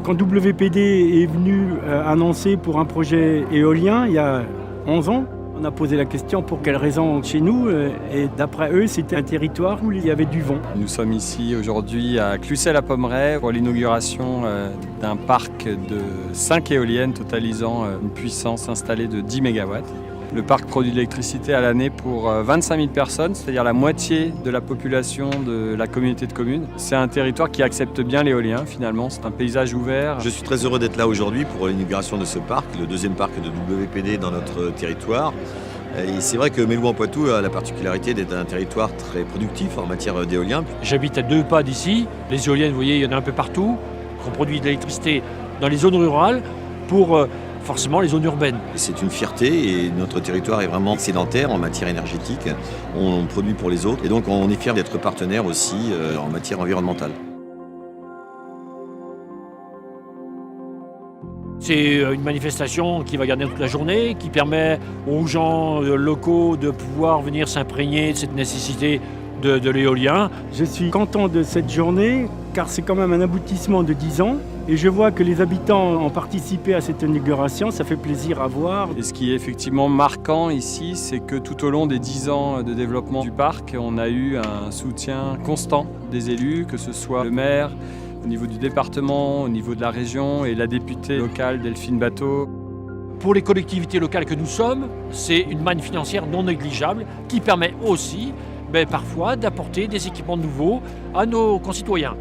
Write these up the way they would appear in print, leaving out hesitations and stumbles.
Quand WPD est venu annoncer pour un projet éolien il y a 11 ans, on a posé la question pour quelles raisons chez nous et d'après eux c'était un territoire où il y avait du vent. Nous sommes ici aujourd'hui à Clucel-à-Pommeraye pour l'inauguration d'un parc de 5 éoliennes totalisant une puissance installée de 10 MW. Le parc produit de l'électricité à l'année pour 25 000 personnes, c'est-à-dire la moitié de la population de la communauté de communes. C'est un territoire qui accepte bien l'éolien finalement, c'est un paysage ouvert. Je suis très heureux d'être là aujourd'hui pour l'inauguration de ce parc, le deuxième parc de WPD dans notre territoire. Et c'est vrai que Mélouan-Poitou a la particularité d'être un territoire très productif en matière d'éolien. J'habite à 2 pas d'ici, les éoliennes, vous voyez, il y en a un peu partout. On produit de l'électricité dans les zones rurales pour forcément les zones urbaines. C'est une fierté et notre territoire est vraiment excédentaire en matière énergétique. On produit pour les autres et donc on est fiers d'être partenaire aussi en matière environnementale. C'est une manifestation qui va garder toute la journée, qui permet aux gens locaux de pouvoir venir s'imprégner de cette nécessité de l'éolien. Je suis content de cette journée car c'est quand même un aboutissement de 10 ans et je vois que les habitants ont participé à cette inauguration, ça fait plaisir à voir. Et ce qui est effectivement marquant ici, c'est que tout au long des 10 ans de développement du parc, on a eu un soutien constant des élus, que ce soit le maire, au niveau du département, au niveau de la région et la députée locale Delphine Bateau. Pour les collectivités locales que nous sommes, c'est une manne financière non négligeable qui permet aussi parfois d'apporter des équipements nouveaux à nos concitoyens.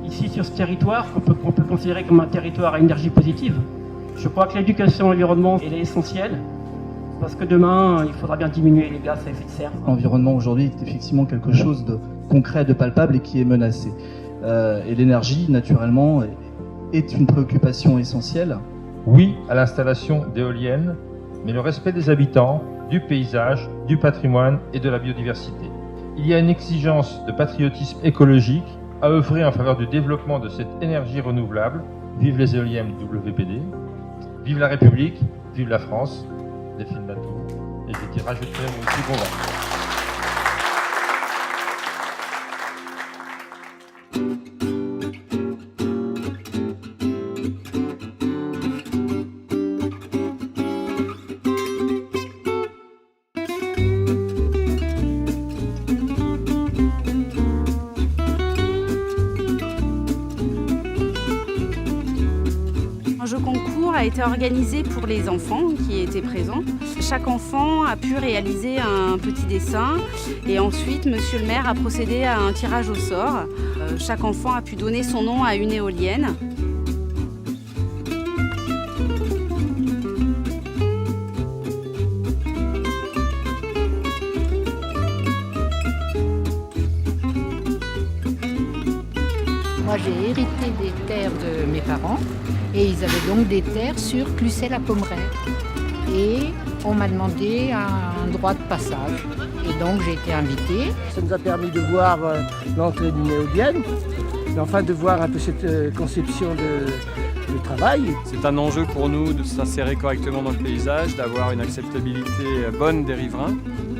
Ici sur ce territoire, on peut considérer comme un territoire à énergie positive. Je crois que l'éducation et l'environnement elle est essentielle parce que demain il faudra bien diminuer les gaz à effet de serre. L'environnement aujourd'hui est effectivement quelque chose de concret, de palpable et qui est menacé. Et l'énergie, naturellement, est une préoccupation essentielle. Oui à l'installation d'éoliennes, mais le respect des habitants, du paysage, du patrimoine et de la biodiversité. Il y a une exigence de patriotisme écologique à œuvrer en faveur du développement de cette énergie renouvelable. Vive les éoliennes WPD, vive la République, vive la France, Delphine Bateau, et je rajouterai mon plus bon vent. Un jeu concours a été organisé pour les enfants qui étaient présents. Chaque enfant a pu réaliser un petit dessin et ensuite monsieur le maire a procédé à un tirage au sort. Chaque enfant a pu donner son nom à une éolienne. Moi, j'ai hérité des terres de mes parents et ils avaient donc des terres sur Clucel-à-Pommeraye. Et on m'a demandé un droit de passage. Et donc, j'ai été invitée. Ça nous a permis de voir l'entrée d'une éolienne, mais enfin de voir un peu cette conception de travail. C'est un enjeu pour nous de s'insérer correctement dans le paysage, d'avoir une acceptabilité bonne des riverains.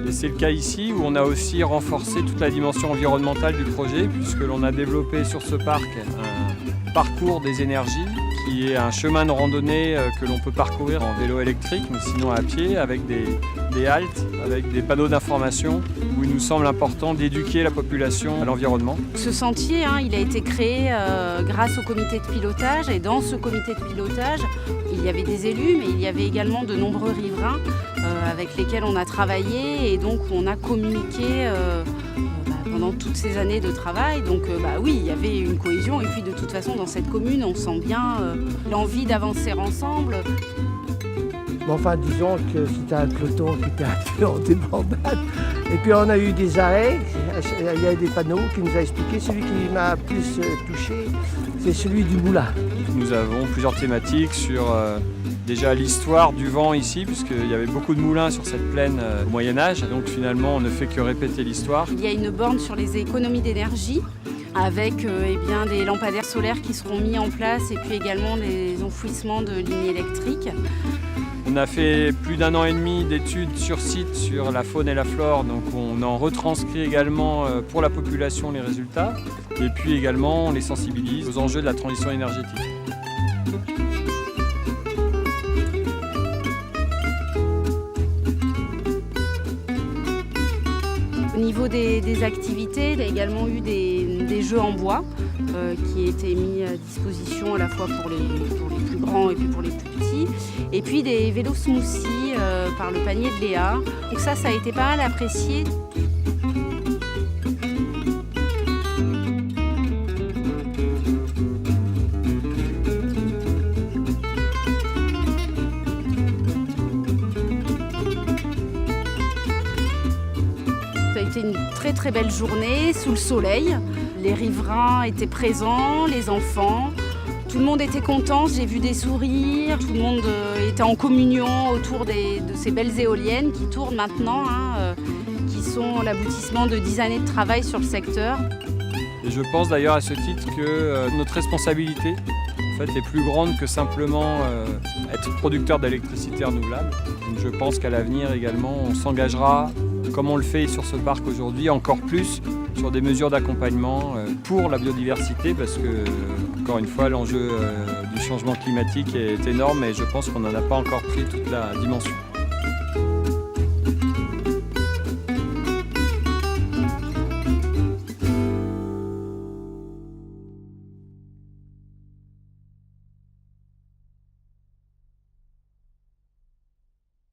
Et c'est le cas ici où on a aussi renforcé toute la dimension environnementale du projet puisque l'on a développé sur ce parc un parcours des énergies qui est un chemin de randonnée que l'on peut parcourir en vélo électrique mais sinon à pied avec des haltes, avec des panneaux d'information où il nous semble important d'éduquer la population à l'environnement. Ce sentier, il a été créé grâce au comité de pilotage et dans ce comité de pilotage, il y avait des élus mais il y avait également de nombreux riverains avec lesquels on a travaillé et donc on a communiqué pendant toutes ces années de travail. Donc oui, il y avait une cohésion et puis de toute façon dans cette commune on sent bien l'envie d'avancer ensemble. Bon, enfin, disons que c'était un peloton qui était un peu en débandade. Et puis on a eu des arrêts, il y a des panneaux qui nous a expliqué. Celui qui m'a plus touché, c'est celui du moulin. Nous avons plusieurs thématiques sur déjà l'histoire du vent ici, puisqu'il y avait beaucoup de moulins sur cette plaine au Moyen-Âge. Donc finalement, on ne fait que répéter l'histoire. Il y a une borne sur les économies d'énergie avec des lampadaires solaires qui seront mis en place et puis également des enfouissements de lignes électriques. On a fait plus d'1 an et demi d'études sur site sur la faune et la flore, donc on en retranscrit également pour la population les résultats et puis également on les sensibilise aux enjeux de la transition énergétique. niveau des activités, il y a également eu des jeux en bois qui étaient mis à disposition à la fois pour les plus grands et puis pour les plus petits. Et puis des vélos smoothie par le panier de Léa. Donc ça a été pas mal apprécié. Ça a été une très très belle journée sous le soleil. Les riverains étaient présents, les enfants. Tout le monde était content, j'ai vu des sourires. Tout le monde était en communion autour de ces belles éoliennes qui tournent maintenant, qui sont l'aboutissement de 10 années de travail sur le secteur. Et je pense d'ailleurs à ce titre que notre responsabilité en fait, est plus grande que simplement être producteur d'électricité renouvelable. Donc je pense qu'à l'avenir également, on s'engagera, comme on le fait sur ce parc aujourd'hui, encore plus sur des mesures d'accompagnement pour la biodiversité, parce que, encore une fois, l'enjeu du changement climatique est énorme et je pense qu'on n'en a pas encore pris toute la dimension.